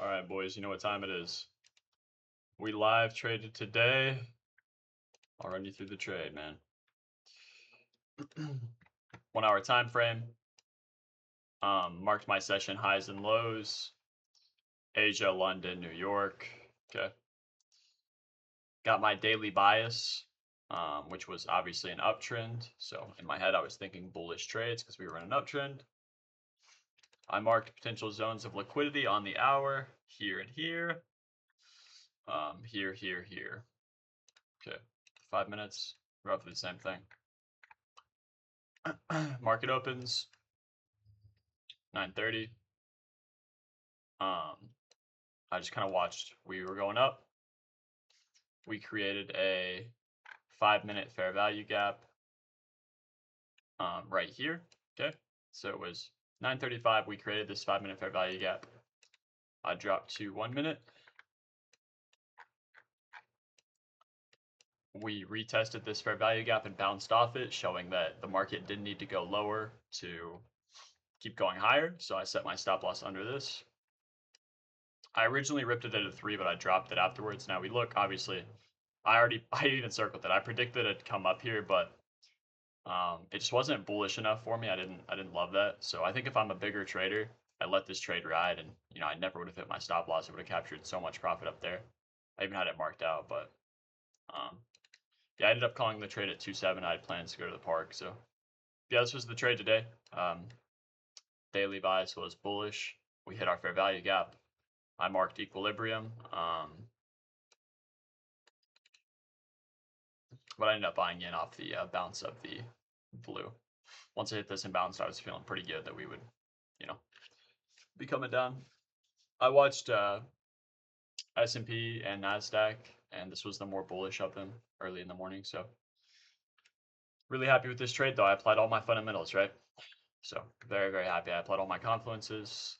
All right, boys, you know what time it is. We live traded today. I'll run you through the trade, man. 1 hour time frame. Marked my session highs and lows. Asia, London, New York. Okay. Got my daily bias, which was obviously an uptrend. So in my head, I was thinking bullish trades because we were in an uptrend. I marked potential zones of liquidity on the hour, here and here. Here. Okay. 5 minutes, roughly the same thing. Market opens 9:30. I just kind of watched. We were going up. We created a 5-minute fair value gap right here. Okay, so it was 9:35. We created this 5-minute fair value gap. I dropped to 1 minute. We retested this fair value gap and bounced off it, showing that the market didn't need to go lower to keep going higher. So I set my stop loss under this. I originally ripped it at a 3, but I dropped it afterwards. Now we look, obviously, I even circled it. I predicted it'd come up here, but it just wasn't bullish enough for me. I didn't love that. So I think if I'm a bigger trader, I let this trade ride, and I never would have hit my stop loss. I would have captured so much profit up there. I even had it marked out, but yeah, I ended up calling the trade at 2.7. I had plans to go to the park, so yeah, this was the trade today. Daily bias was bullish. We hit our fair value gap. I marked equilibrium. But I ended up buying in off the bounce of the blue. Once I hit this and bounced, I was feeling pretty good that we would, be coming down. I watched S&P and NASDAQ, and this was the more bullish of them early in the morning. So really happy with this trade, though. I applied all my fundamentals, right? So very, very happy. I applied all my confluences,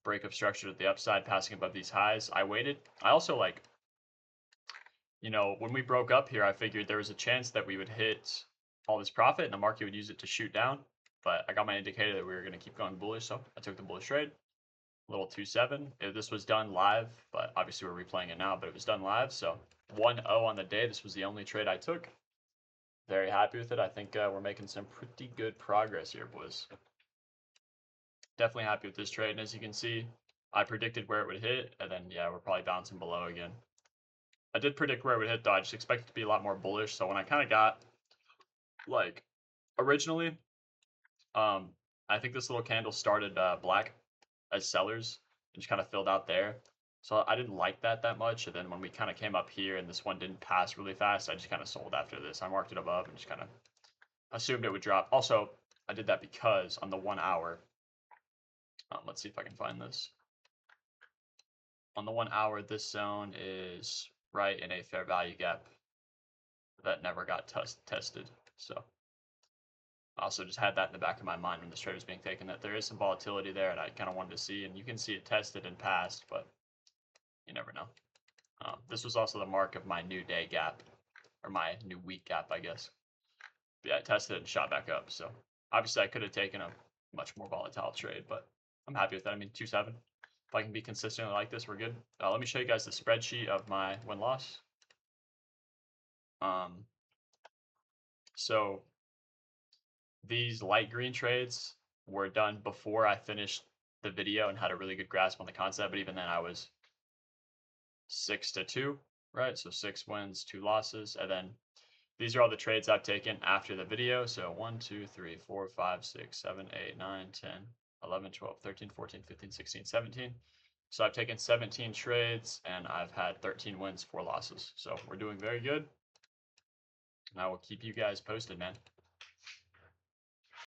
break of structure at the upside, passing above these highs. I waited. I also when we broke up here, I figured there was a chance that we would hit all this profit and the market would use it to shoot down. But I got my indicator that we were going to keep going bullish, so I took the bullish trade. Little 2.7. This was done live, but obviously we're replaying it now, but it was done live. So 1-0 on the day. This was the only trade I took. Very happy with it. I think we're making some pretty good progress here, boys. Definitely happy with this trade. And as you can see, I predicted where it would hit, and then, yeah, we're probably bouncing below again. I did predict where it would hit, though. I just expected it to be a lot more bullish. So when I kind of got, originally, I think this little candle started black as sellers and just kind of filled out there. So I didn't like that much. And then when we kind of came up here and this one didn't pass really fast, I just kind of sold after this. I marked it above and just kind of assumed it would drop. Also, I did that because on the 1 hour, let's see if I can find this. On the 1 hour, this zone is right in a fair value gap that never got tested. So I also just had that in the back of my mind when this trade was being taken, that there is some volatility there, and I kind of wanted to see, and you can see it tested and passed, but you never know. This was also the mark of my new day gap, or my new week gap, I guess. But yeah, I tested it and shot back up. So obviously I could have taken a much more volatile trade, but I'm happy with that. I mean, 2.7. If I can be consistently like this, we're good. Let me show you guys the spreadsheet of my win-loss. So these light green trades were done before I finished the video and had a really good grasp on the concept, but even then I was 6-2, right? So 6 wins, 2 losses. And then these are all the trades I've taken after the video. So 1, 2, 3, 4, 5, 6, 7, 8, 9, 10, 11, 12, 13, 14, 15, 16, 17. So I've taken 17 trades and I've had 13 wins, 4 losses. So we're doing very good. And I will keep you guys posted, man.